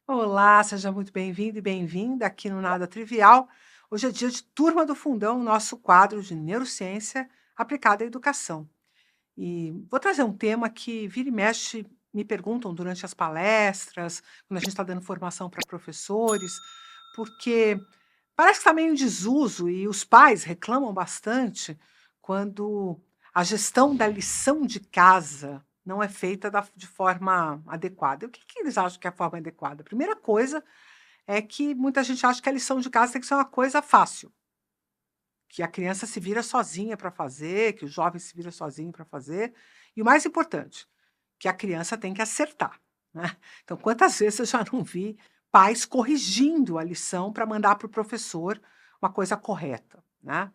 Olá, seja muito bem-vindo e bem-vinda aqui no Nada Trivial. Hoje é dia de Turma do Fundão, nosso quadro de neurociência aplicada à educação. E vou trazer um tema que vira e mexe, me perguntam durante as palestras, quando a gente está dando formação para professores, porque parece que está meio em desuso e os pais reclamam bastante quando a gestão da lição de casa não é feita de forma adequada. E o que eles acham que é a forma adequada? A primeira coisa é que muita gente acha que a lição de casa tem que ser uma coisa fácil, que a criança se vira sozinha para fazer, que o jovem se vira sozinho para fazer. E o mais importante, que a criança tem que acertar, né. Então, quantas vezes eu já não vi pais corrigindo a lição para mandar para o professor uma coisa correta, né.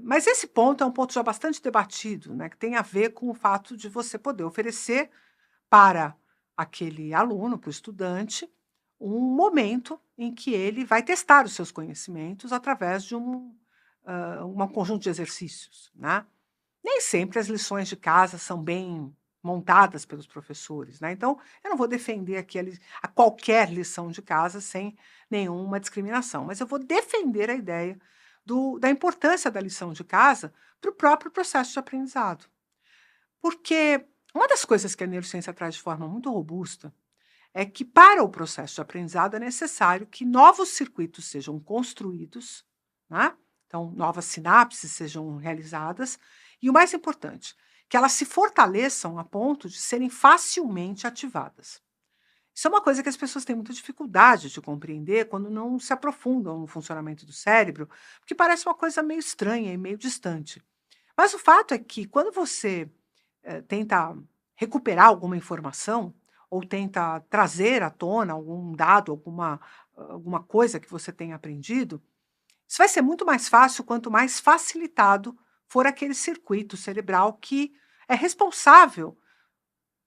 Mas esse ponto é um ponto já bastante debatido, né, que tem a ver com o fato de você poder oferecer para aquele aluno, para o estudante, um momento em que ele vai testar os seus conhecimentos através de um conjunto de exercícios, né. Nem sempre as lições de casa são bem montadas pelos professores, né, então eu não vou defender aqui a qualquer lição de casa sem nenhuma discriminação, mas eu vou defender a ideia da importância da lição de casa para o próprio processo de aprendizado. Porque uma das coisas que a neurociência traz de forma muito robusta é que para o processo de aprendizado é necessário que novos circuitos sejam construídos, né? Então, novas sinapses sejam realizadas, e o mais importante, que elas se fortaleçam a ponto de serem facilmente ativadas. Isso é uma coisa que as pessoas têm muita dificuldade de compreender quando não se aprofundam no funcionamento do cérebro, porque parece uma coisa meio estranha e meio distante. Mas o fato é que quando você tenta recuperar alguma informação ou tenta trazer à tona algum dado, alguma coisa que você tenha aprendido, isso vai ser muito mais fácil quanto mais facilitado for aquele circuito cerebral que é responsável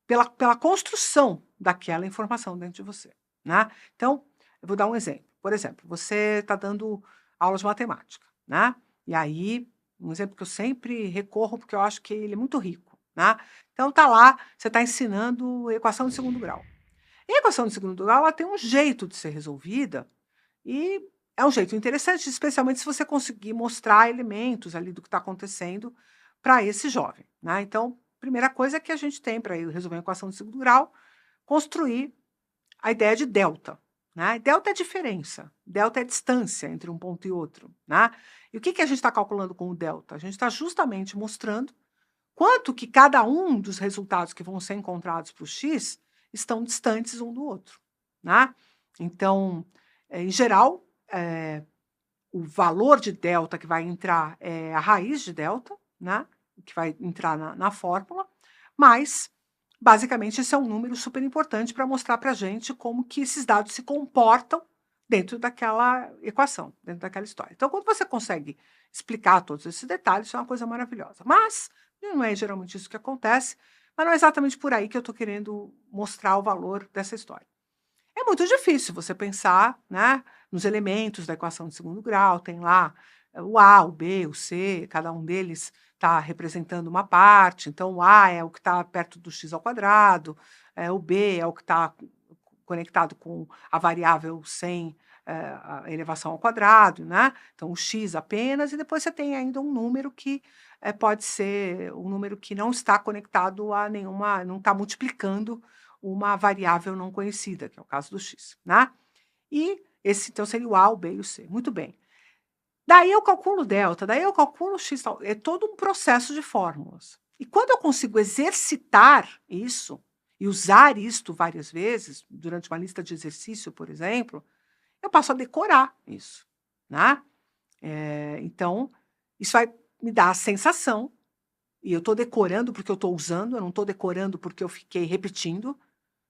pela construção daquela informação dentro de você, né. Então, eu vou dar um exemplo. Por exemplo, você está dando aula de matemática, né, e aí, um exemplo que eu sempre recorro, porque eu acho que ele é muito rico, né. Então tá lá, você está ensinando equação de segundo grau. E a equação de segundo grau, ela tem um jeito de ser resolvida, e é um jeito interessante, especialmente se você conseguir mostrar elementos ali do que está acontecendo para esse jovem, né. Então, primeira coisa que a gente tem para resolver uma equação de segundo grau, construir a ideia de delta, né. Delta é diferença, delta é distância entre um ponto e outro, né. E o que a gente está calculando com o delta? A gente está justamente mostrando quanto que cada um dos resultados que vão ser encontrados para o x estão distantes um do outro, né. Então, em geral, eh, o valor de delta que vai entrar é a raiz de delta, né, que vai entrar na fórmula, mas, basicamente, esse é um número super importante para mostrar para a gente como que esses dados se comportam dentro daquela equação, dentro daquela história. Então, quando você consegue explicar todos esses detalhes, isso é uma coisa maravilhosa. Mas não é geralmente isso que acontece, mas não é exatamente por aí que eu estou querendo mostrar o valor dessa história. É muito difícil você pensar, né, nos elementos da equação de segundo grau, tem lá o A, o B, o C, cada um deles está representando uma parte, então o A é o que está perto do x ao quadrado, o B é o que está conectado com a variável sem a elevação ao quadrado, né? Então o x apenas, e depois você tem ainda um número que pode ser um número que não está conectado a nenhuma, não está multiplicando uma variável não conhecida, que é o caso do x, né. E esse então seria o A, o B e o C, muito bem. Daí eu calculo o delta, daí eu calculo o x tal, é todo um processo de fórmulas. E quando eu consigo exercitar isso, e usar isto várias vezes, durante uma lista de exercício, por exemplo, eu passo a decorar isso, né. Então, isso vai me dar a sensação, e eu estou decorando porque eu estou usando, eu não estou decorando porque eu fiquei repetindo,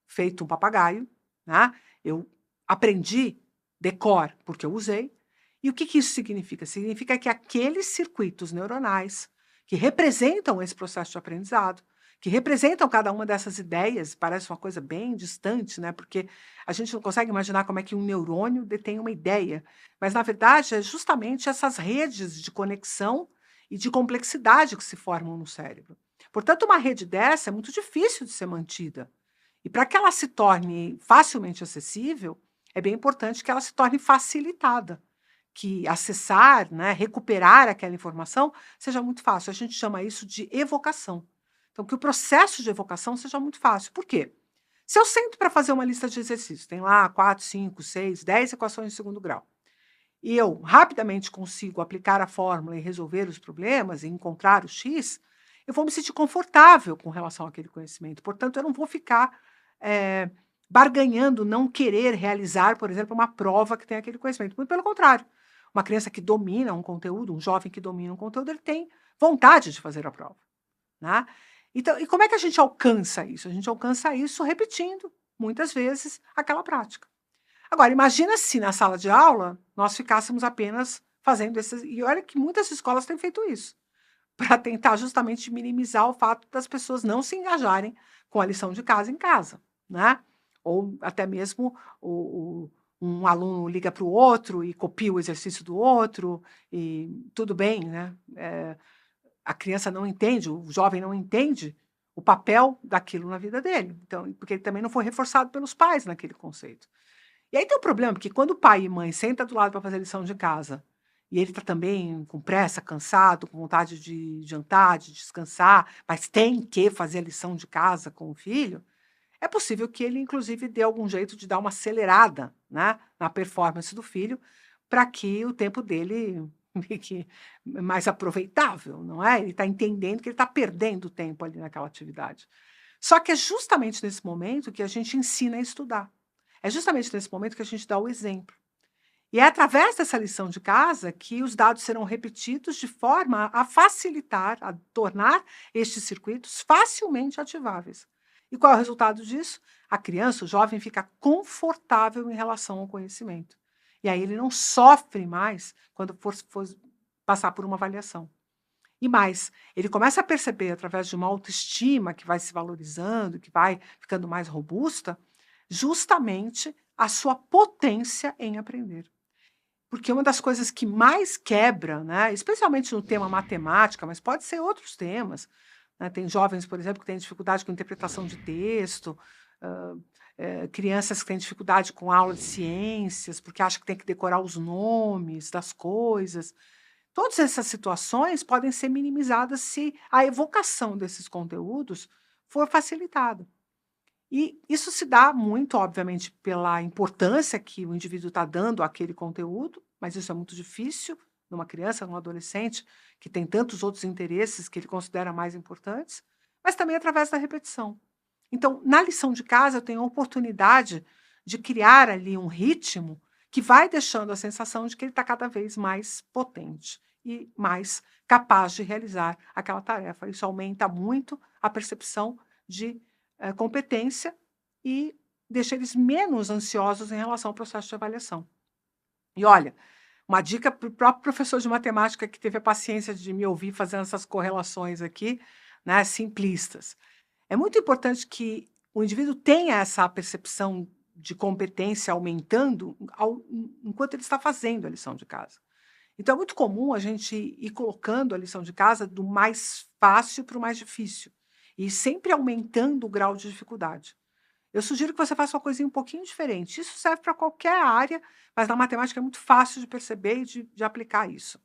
feito um papagaio, né. Eu aprendi decor porque eu usei. E o que isso significa? Significa que aqueles circuitos neuronais que representam esse processo de aprendizado, que representam cada uma dessas ideias, parece uma coisa bem distante, né, porque a gente não consegue imaginar como é que um neurônio detém uma ideia, mas na verdade é justamente essas redes de conexão e de complexidade que se formam no cérebro. Portanto, uma rede dessa é muito difícil de ser mantida. E para que ela se torne facilmente acessível, é bem importante que ela se torne facilitada, que acessar, né, recuperar aquela informação seja muito fácil. A gente chama isso de evocação. Então, que o processo de evocação seja muito fácil. Por quê? Se eu sento para fazer uma lista de exercícios, tem lá 4, 5, 6, 10 equações de segundo grau, e eu rapidamente consigo aplicar a fórmula e resolver os problemas e encontrar o X, eu vou me sentir confortável com relação àquele conhecimento. Portanto, eu não vou ficar barganhando, não querer realizar, por exemplo, uma prova que tem aquele conhecimento. Muito pelo contrário. Uma criança que domina um conteúdo, um jovem que domina um conteúdo, ele tem vontade de fazer a prova. Né? Então, e como é que a gente alcança isso? A gente alcança isso repetindo, muitas vezes, aquela prática. Agora, imagina se na sala de aula nós ficássemos apenas fazendo esses. E olha que muitas escolas têm feito isso, para tentar justamente minimizar o fato das pessoas não se engajarem com a lição de casa em casa. Né? Ou até mesmo um aluno liga para o outro e copia o exercício do outro, e tudo bem, né? A criança não entende, o jovem não entende o papel daquilo na vida dele. Então, porque ele também não foi reforçado pelos pais naquele conceito. E aí tem um problema, porque quando o pai e mãe sentam do lado para fazer a lição de casa, e ele está também com pressa, cansado, com vontade de jantar, de descansar, mas tem que fazer a lição de casa com o filho, é possível que ele, inclusive, dê algum jeito de dar uma acelerada, né, na performance do filho, para que o tempo dele fique mais aproveitável, não é? Ele está entendendo que ele está perdendo tempo ali naquela atividade. Só que é justamente nesse momento que a gente ensina a estudar. É justamente nesse momento que a gente dá o exemplo. E é através dessa lição de casa que os dados serão repetidos de forma a facilitar, a tornar estes circuitos facilmente ativáveis. E qual é o resultado disso? A criança, o jovem, fica confortável em relação ao conhecimento. E aí ele não sofre mais quando for passar por uma avaliação. E mais, ele começa a perceber, através de uma autoestima que vai se valorizando, que vai ficando mais robusta, justamente a sua potência em aprender. Porque uma das coisas que mais quebra, né, especialmente no tema matemática, mas pode ser outros temas, né, tem jovens, por exemplo, que têm dificuldade com interpretação de texto, crianças que têm dificuldade com aula de ciências, porque acham que tem que decorar os nomes das coisas. Todas essas situações podem ser minimizadas se a evocação desses conteúdos for facilitada. E isso se dá muito, obviamente, pela importância que o indivíduo está dando àquele conteúdo, mas isso é muito difícil numa criança, num adolescente, que tem tantos outros interesses que ele considera mais importantes, mas também através da repetição. Então, na lição de casa, eu tenho a oportunidade de criar ali um ritmo que vai deixando a sensação de que ele está cada vez mais potente e mais capaz de realizar aquela tarefa. Isso aumenta muito a percepção de competência e deixa eles menos ansiosos em relação ao processo de avaliação. E olha, uma dica para o próprio professor de matemática que teve a paciência de me ouvir fazendo essas correlações aqui, né, simplistas. É muito importante que o indivíduo tenha essa percepção de competência aumentando enquanto ele está fazendo a lição de casa. Então, é muito comum a gente ir colocando a lição de casa do mais fácil para o mais difícil, e sempre aumentando o grau de dificuldade. Eu sugiro que você faça uma coisinha um pouquinho diferente. Isso serve para qualquer área, mas na matemática é muito fácil de perceber e de aplicar isso.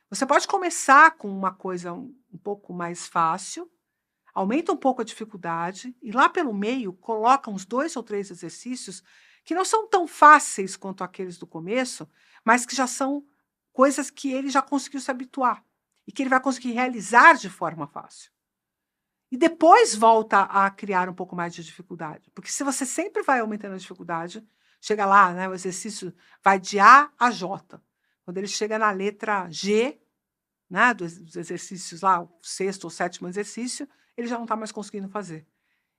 Você pode começar com uma coisa um pouco mais fácil, aumenta um pouco a dificuldade, e lá pelo meio coloca uns 2 ou 3 exercícios que não são tão fáceis quanto aqueles do começo, mas que já são coisas que ele já conseguiu se habituar e que ele vai conseguir realizar de forma fácil. E depois volta a criar um pouco mais de dificuldade, porque se você sempre vai aumentando a dificuldade, chega lá, né, o exercício vai de A a J. Quando ele chega na letra G, né, dos exercícios lá, o 6º ou 7º exercício, ele já não está mais conseguindo fazer.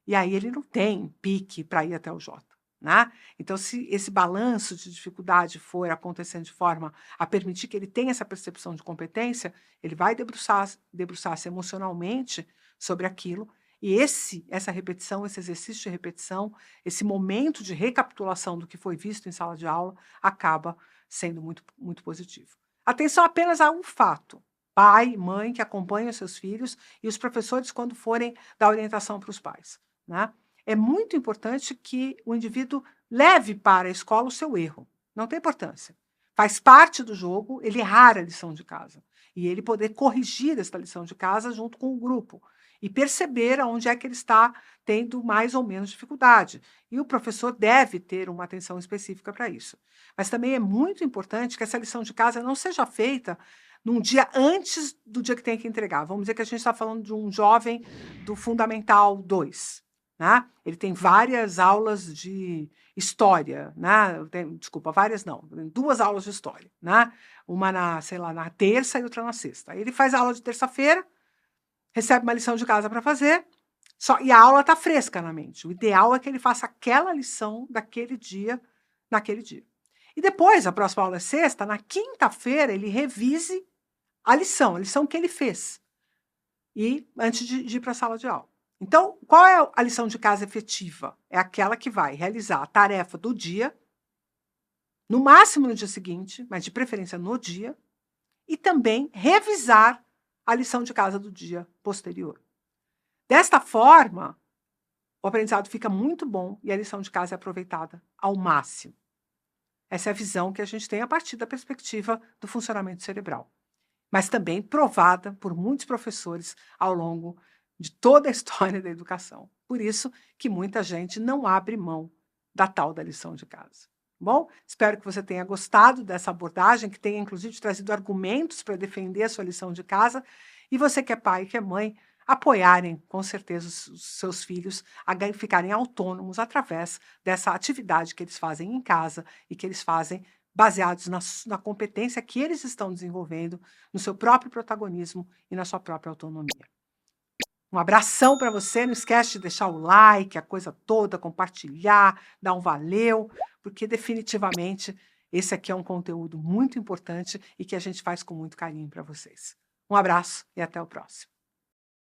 E aí ele não tem pique para ir até o J. Né? Então, se esse balanço de dificuldade for acontecendo de forma a permitir que ele tenha essa percepção de competência, ele vai debruçar-se emocionalmente sobre aquilo, e essa repetição, esse exercício de repetição, esse momento de recapitulação do que foi visto em sala de aula, acaba sendo muito, muito positivo. Atenção apenas a um fato: pai, mãe que acompanham seus filhos e os professores quando forem dar orientação para os pais. Né? é muito importante que o indivíduo leve para a escola o seu erro. Não tem importância. Faz parte do jogo ele errar a lição de casa e ele poder corrigir esta lição de casa junto com o grupo e perceber aonde é que ele está tendo mais ou menos dificuldade. E o professor deve ter uma atenção específica para isso. Mas também é muito importante que essa lição de casa não seja feita num dia antes do dia que tem que entregar. Vamos dizer que a gente está falando de um jovem do Fundamental 2. Né? Ele tem várias aulas de história, né? Desculpa, várias não, 2 aulas de história, né? Uma na, sei lá, na terça e outra na sexta. Aí ele faz a aula de terça-feira, recebe uma lição de casa para fazer, e a aula está fresca na mente. O ideal é que ele faça aquela lição daquele dia, naquele dia. E depois, a próxima aula é sexta, na quinta-feira ele revise a lição que ele fez, e antes de ir para a sala de aula. Então, qual é a lição de casa efetiva? É aquela que vai realizar a tarefa do dia, no máximo no dia seguinte, mas de preferência no dia, e também revisar a lição de casa do dia posterior. Desta forma, o aprendizado fica muito bom e a lição de casa é aproveitada ao máximo. Essa é a visão que a gente tem a partir da perspectiva do funcionamento cerebral, mas também provada por muitos professores ao longo de toda a história da educação. Por isso que muita gente não abre mão da tal da lição de casa. Bom, espero que você tenha gostado dessa abordagem, que tenha inclusive trazido argumentos para defender a sua lição de casa, e você que é pai e que é mãe, apoiarem com certeza os seus filhos a ficarem autônomos através dessa atividade que eles fazem em casa e que eles fazem baseados na competência que eles estão desenvolvendo, no seu próprio protagonismo e na sua própria autonomia. Um abração para você, não esquece de deixar o like, a coisa toda, compartilhar, dar um valeu, porque definitivamente esse aqui é um conteúdo muito importante e que a gente faz com muito carinho para vocês. Um abraço e até o próximo.